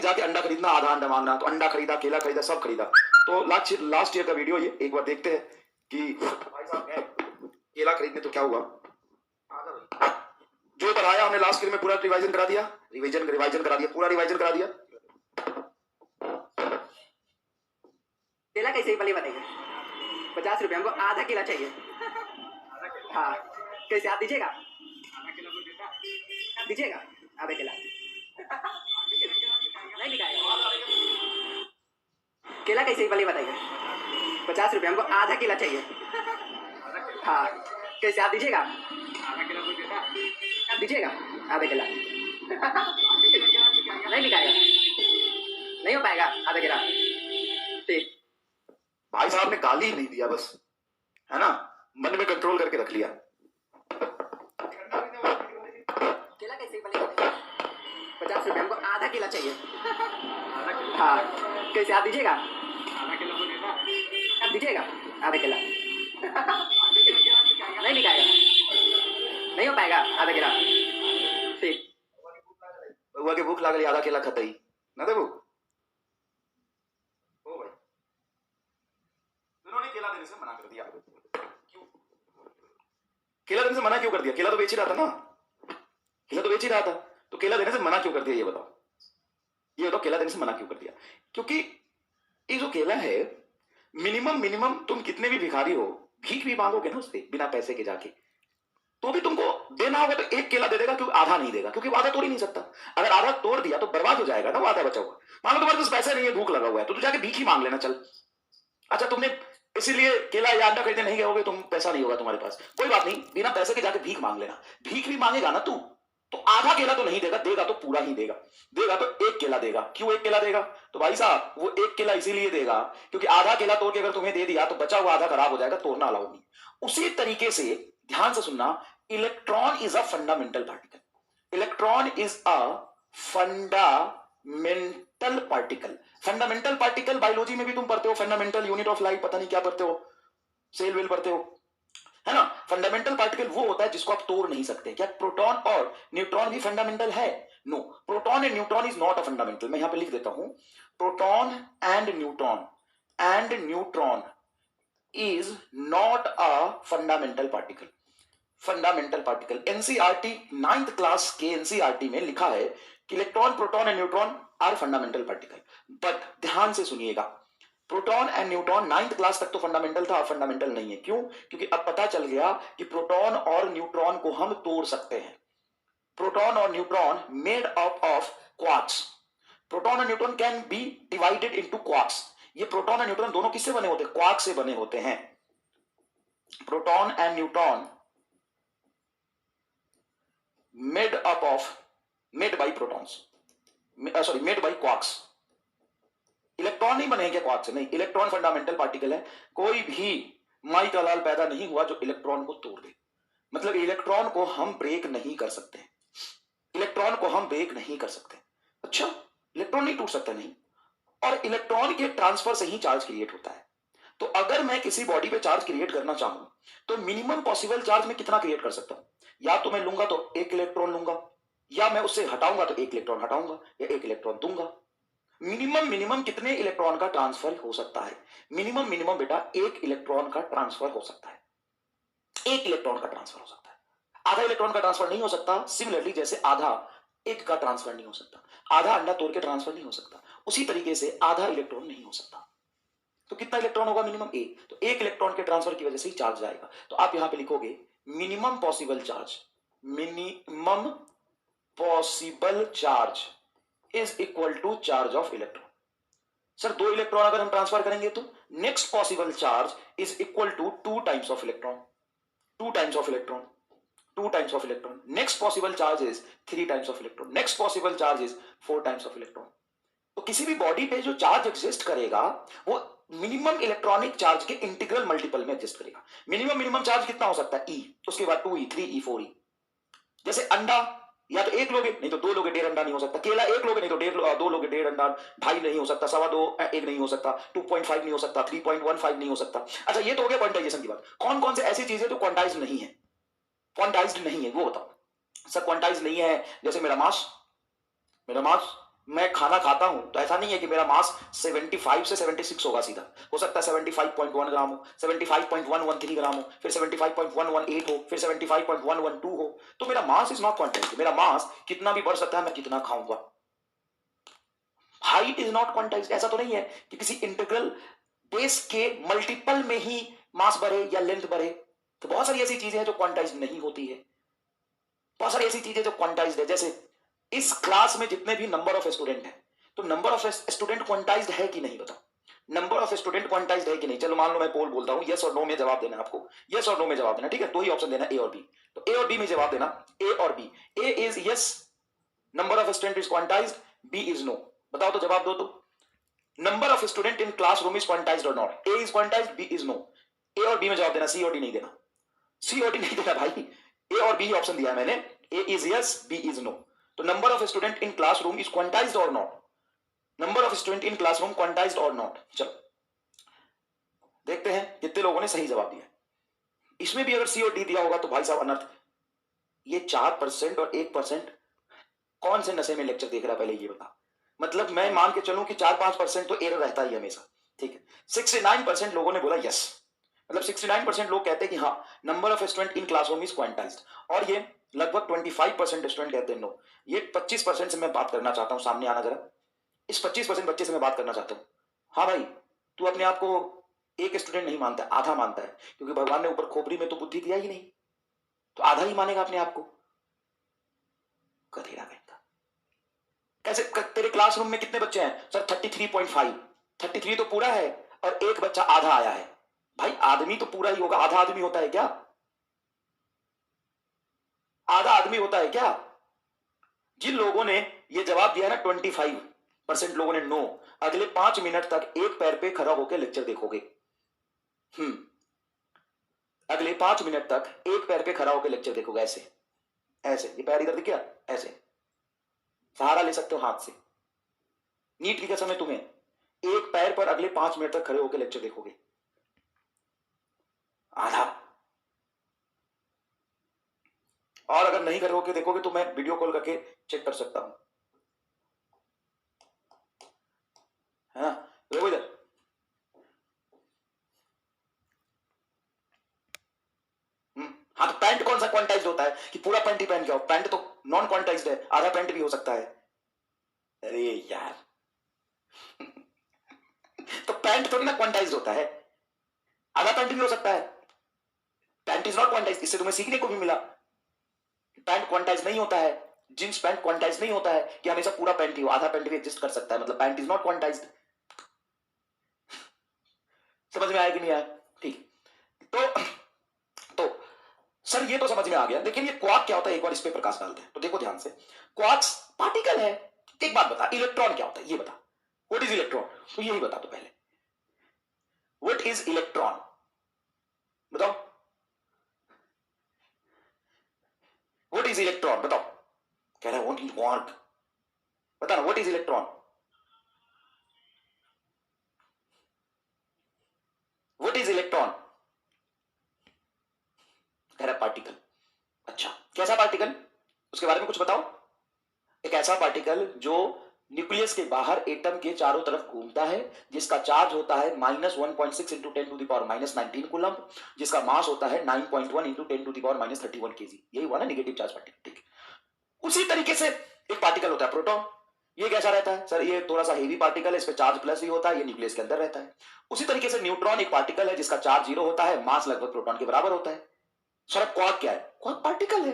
कि जाके अंडा खरीदना, आधा अंडा मांगना, तो अंडा खरीदा, केला खरीदा, सब खरीदा। तो लास्ट ईयर का वीडियो ये एक बार देखते हैं कि भाई साहब गए केला खरीदने, तो क्या हुआ। जो पढ़ाया हमने लास्ट ईयर में पूरा रिवाइजन करा दिया, पूरा रिवाइजन करा दिया। केला कैसे पहले बताइए। 50 रुपये, हमको आधा केला चाहिए। हाँ, कैसे आप दीजिएगा? आप दीजिएगा आधा केला? नहीं दिखाएगा। केला कैसे पहले बताइए। 50 रुपये, हमको आधा केला चाहिए। हाँ, कैसे आप दीजिएगा? आप दीजिएगा आधा केला? नहीं दिखाएगा, नहीं हो पाएगा आधा केला। ठीक, भाई साहब ने गाली ही नहीं दिया, बस है ना, मन में कंट्रोल करके रख लिया। केला कैसे पहले बताइए। 50 रुपये, हमको आधा केला चाहिए। हाँ, कैसे आप दीजिएगा? आप दीजिएगा आधा केला? नहीं दिखाएगा, नहीं हो पाएगा आधा केला। ठीक, बउआ के भूख लागल, आधा केला खतई ना देबू। ओ भाई, उन्होंने केला देने से मना कर दिया। क्यों केला देने से मना क्यों कर दिया? केला तो बेच ही रहा था ना, केला तो बेच ही रहा था, तो केला देने से मना क्यों कर दिया, ये बताओ, ये बताओ, केला देने से मना क्यों कर दिया? क्योंकि ये जो केला है, मिनिमम तुम कितने भी भिखारी हो, भीख भी मांगोगे ना उससे बिना पैसे के जाके, तो भी तुमको देना होगा तो एक केला दे देगा, क्योंकि आधा नहीं देगा, क्योंकि वो आधा तोड़ ही नहीं सकता। अगर आधा तोड़ दिया तो बर्बाद हो जाएगा ना वो आधा बचा हुआ। मान लो तुम्हारे पास पैसे नहीं है, भूख लगा हुआ है, तो तू जाके भीख ही मांग लेना चल। अच्छा, तुमने इसीलिए केला या अंडा खरीदने नहीं गए होगे, तुम पैसा नहीं होगा तुम्हारे पास, कोई बात नहीं, बिना पैसे के जाके भीख मांग लेना। भीख भी मांगेगा ना तू, तो आधा केला तो नहीं देगा, देगा तो पूरा ही देगा। देगा तो एक केला देगा। क्यों एक केला देगा? तो भाई साहब वो एक केला इसीलिए देगा क्योंकि आधा केला तोड़ के अगर तुम्हें दे दिया तो बचा हुआ आधा खराब हो जाएगा, तोड़ना अलाउ नहीं। उसी तरीके से ध्यान से सुनना, electron is a fundamental particle. Electron is a fundamental particle. Fundamental particle biology में भी तुम पढ़ते हो, फंडामेंटल यूनिट ऑफ लाइफ, पता नहीं क्या पढ़ते हो, सेल वेल पढ़ते हो, है ना। फंडामेंटल पार्टिकल वो होता है जिसको आप तोड़ नहीं सकते। क्या प्रोटॉन और न्यूट्रॉन भी फंडामेंटल है? No, proton and neutron is not a fundamental. मैं यहां पे लिख देता हूं, proton and neutron is not a fundamental particle. Fundamental particle NCERT 9th class के एनसीईआरटी में लिखा है कि electron, proton and neutron are fundamental particle. But ध्यान से सुनिएगा, proton and neutron 9th class तक तो फंडामेंटल था, अब फंडामेंटल नहीं है। क्यों? क्योंकि अब पता चल गया कि प्रोटॉन और न्यूट्रॉन को हम तोड़ सकते हैं। प्रोटॉन और neutron made up of quarks. Proton और neutron can be divided into quarks. ये प्रोटॉन और न्यूट्रॉन दोनों किससे बने होते हैं? क्वार्क से बने होते हैं। Proton and neutron made by protons, sorry made by quarks. Electron नहीं बने क्या क्वार्क से? नहीं, इलेक्ट्रॉन फंडामेंटल पार्टिकल है। कोई भी माई का लाल पैदा नहीं हुआ जो इलेक्ट्रॉन को तोड़ दे। मतलब इलेक्ट्रॉन को हम ब्रेक नहीं कर सकते, इलेक्ट्रॉन को हम ब्रेक नहीं कर सकते। अच्छा, इलेक्ट्रॉन नहीं टूट सकता? नहीं। और इलेक्ट्रॉन के ट्रांसफर से ही चार्ज क्रिएट होता है। तो अगर मैं किसी बॉडी पे चार्ज क्रिएट करना चाहूं तो मिनिमम पॉसिबल चार्ज में कितना क्रिएट कर सकता हूं? या तो मैं लूंगा तो 1 इलेक्ट्रॉन लूंगा, या मैं उससे हटाऊंगा तो 1 इलेक्ट्रॉन हटाऊंगा, या 1 इलेक्ट्रॉन दूंगा। मिनिमम कितने इलेक्ट्रॉन का ट्रांसफर हो सकता है? मिनिमम बेटा 1 इलेक्ट्रॉन का ट्रांसफर हो सकता है। 1 इलेक्ट्रॉन का ट्रांसफर हो सकता है, आधा इलेक्ट्रॉन का ट्रांसफर नहीं हो सकता। सिमिलरली जैसे आधा एक का ट्रांसफर नहीं हो सकता, आधा अंडा तोड़ के ट्रांसफर नहीं हो सकता, उसी तरीके से आधा इलेक्ट्रॉन नहीं हो सकता। तो कितना इलेक्ट्रॉन होगा? मिनिमम 1। तो 1 इलेक्ट्रॉन के ट्रांसफर की वजह से ही चार्ज जाएगा। तो आप यहां पे लिखोगे minimum possible charge is equal to charge of electron. Sir 2 electron अगर हम ट्रांसफर करेंगे तो next possible charge is equal to 2 times of electron, 2 times of electron, 2 times of electron. Next possible charge is 3 times of electron, next possible charge is 4 times of electron. तो किसी भी body पे जो charge exist करेगा वो minimum electronic charge के integral multiple में exist करेगा। मिनिमम चार्ज कितना हो सकता है? E, उसके बाद 2E, 3E, 4E। जैसे अंडा या तो 1 लोगे नहीं तो 2 लोगे, 1.5 अंडा नहीं हो सकता। केला 1 लोगे नहीं तो 2 लोगे, 1.5 अंडा, 2.5 नहीं हो सकता, 2.25 1 नहीं हो सकता, 2.5 नहीं हो सकता, 3.15 नहीं हो सकता। अच्छा, ये तो हो गया क्वांटाइजेशन की बात। कौन कौन से ऐसी चीजें जो क्वांटाइज नहीं है, क्वांटाइज्ड नहीं है, वो बताओ। सर क्वांटाइज नहीं है, जैसे मेरा मास मैं खाना खाता हूं तो ऐसा नहीं है कि मेरा मास 75 से 76 होगा सीधा, हो सकता है 75.1 ग्राम हो, 75.113 ग्राम हो, फिर 75.118 हो, फिर 75.112 हो। तो मेरा मास इज नॉट क्वांटाइज्ड। मेरा मास कितना भी बढ़ सकता है, मैं कितना खाऊंगा। Height is not quantized. ऐसा तो नहीं है कि किसी इंटीग्रल बेस के मल्टीपल में ही मास बढ़े या लेंथ बढ़े। तो बहुत सारी ऐसी चीजें हैं जो क्वांटाइज्ड नहीं होती है, बहुत सारी ऐसी चीजें जो क्वांटाइज्ड है। जैसे इस क्लास में जितने भी नंबर ऑफ स्टूडेंट हैं, तो नंबर ऑफ स्टूडेंट क्वांटाइज्ड है कि नहीं, बताओ। नंबर ऑफ स्टूडेंट क्वांटाइज्ड है कि नहीं। चलो मान लो मैं पोल बोलता हूं, यस और नो में जवाब देना आपको, यस और नो में जवाब देना, ठीक है। दो ही ऑप्शन देना, ए और बी। तो ए और बी में जवाब देना, ए और B. A is yes, number of student is quantized, B is no. बताओ तो, जवाब दो तो। Number of student in classroom is quantized और not. A is quantized, B is no. A और बी में जवाब देना, सी और डी नहीं देना, सी और डी नहीं देना भाई। ए और बी ऑप्शन दिया मैंने, A is yes, B is no. तो number of student in classroom is quantized और not, number of student in classroom quantized और नॉट। चलो देखते हैं कितने लोगों ने सही जवाब दिया। इसमें भी अगर सी और डी दिया होगा तो भाई साहब अनर्थ। ये 4% और 1% कौन से नशे में लेक्चर देख रहा है, पहले ये बता। मतलब मैं मान के चलूं कि 4-5% तो एरर रहता ही हमेशा, ठीक है। 69% लोगों ने बोला यस, मतलब 69% लोग कहते हैं कि हाँ, number of student in classroom is quantized. और ये लगभग 25% स्टूडेंट कहते हैं नो। ये 25% से मैं बात करना चाहता हूं, सामने आना जरा। इस 25% बच्चे से मैं बात करना चाहता हूं। हाँ भाई, तू अपने आप को एक स्टूडेंट नहीं मानता, आधा मानता है, क्योंकि भगवान ने ऊपर खोपड़ी में तो बुद्धि दिया ही नहीं, तो आधा ही मानेगा अपने आप को। कधेरा कहीं का। कैसे तेरे क्लासरूम में कितने बच्चे हैं सर? 33.5। 33 तो पूरा है और एक बच्चा आधा आया है। भाई आदमी तो पूरा ही होगा, आधा आदमी होता है क्या? आधा आदमी होता है क्या? जिन लोगों ने ये जवाब दिया ना 25% लोगों ने नो, अगले 5 मिनट तक एक पैर पे खड़ा होकर लेक्चर देखोगे। अगले 5 मिनट तक एक पैर पे खड़ा होकर लेक्चर देखोगे। ऐसे ऐसे, ये पैर इधर दिख गया, ऐसे सहारा ले सकते हो हाथ से। नीट की कसम है तुम्हें, एक पैर पर अगले 5 मिनट तक खड़े होकर लेक्चर देखोगे। आधा। और अगर नहीं खड़े होकर देखोगे तो मैं वीडियो कॉल करके चेक कर सकता हूं, है ना। देखो इधर, हाँ तो पैंट कौन सा क्वांटाइज्ड होता है कि पूरा पैंट ही पहन के आओ? पैंट तो नॉन क्वांटाइज्ड है, आधा पैंट भी हो सकता है। अरे यार तो पैंट थोड़ी ना क्वांटाइज्ड होता है, आधा पैंट भी हो सकता है। Pant is not quantized. इससे तुम्हें सीखने को भी मिला, पैंट क्वांटाइज नहीं होता है। जींस पैंट क्वांटाइज नहीं होता है कि हमेशा पूरा पैंट ही हो, आधा पैंट भी एग्जिस्ट कर सकता है। मतलब पैंट इज नॉट क्वांटाइज्ड। समझ में आया कि नहीं आया? ठीक। तो सर ये तो समझ में आ गया, लेकिन ये क्वार्क क्या होता है, एक बार इस पे प्रकाश डालते हैं। तो देखो ध्यान से, क्वार्क्स पार्टिकल है। एक बात बता, इलेक्ट्रॉन क्या होता है ये बता। What is electron? तो यही बता तो पहले, व्हाट इज इलेक्ट्रॉन बताओ। व्हाट इज इलेक्ट्रॉन बताओ। कह रहा है व्हाट इज क्वार्क, बता ना what is electron. What is electron? कह रहा पार्टिकल। अच्छा, कैसा पार्टिकल, उसके बारे में कुछ बताओ। एक ऐसा पार्टिकल जो न्यूक्लियस के बाहर एटम के चारों तरफ घूमता है, जिसका चार्ज होता है -1.6 into 10 to the power -19 coulomb, जिसका मास होता है 9.1 into 10 to the power -31 KG. यही हुआ ना नेगेटिव चार्ज पार्टिकल, ठीक। उसी तरीके से एक पार्टिकल होता है प्रोटॉन। ये कैसा रहता है सर? ये थोड़ा सा हेवी पार्टिकल है, इस पे चार्ज प्लस ही होता है, ये न्यूक्लियस के अंदर रहता है। उसी तरीके से न्यूट्रॉन एक पार्टिकल है जिसका चार्ज 0 होता है, मास लगभग प्रोटॉन के बराबर होता है। सर क्वार्क क्या है? क्वार्क पार्टिकल है।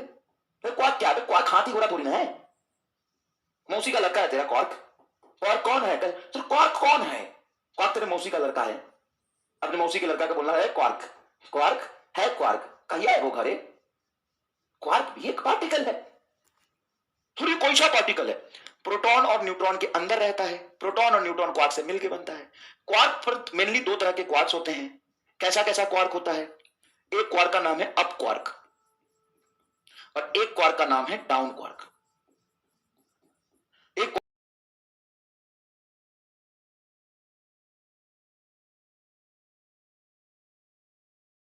क्वार्क क्या है? क्वार्क हाथी घोड़ा थोड़ी ना है, मौसी का लड़का है तेरा क्वार्क। क्वार्क कौन है सर? क्वार्क कौन है? क्वार्क तेरे मौसी का लड़का है। अपने मौसी के लड़का का बोलना है क्वार्क। क्वार्क है, क्वार्क कहिया है वो घरे। क्वार्क भी एक पार्टिकल है, थोड़ी कोई सा पार्टिकल है। प्रोटॉन और न्यूट्रॉन के अंदर रहता है। प्रोटॉन और न्यूट्रॉन क्वार्क से मिलकर बनता है। क्वार्क पर मेनली दो तरह के क्वार्क्स होते हैं। कैसा कैसा क्वार्क होता है? एक क्वार्क का नाम है अप क्वार्क और एक क्वार्क का नाम है डाउन क्वार्क।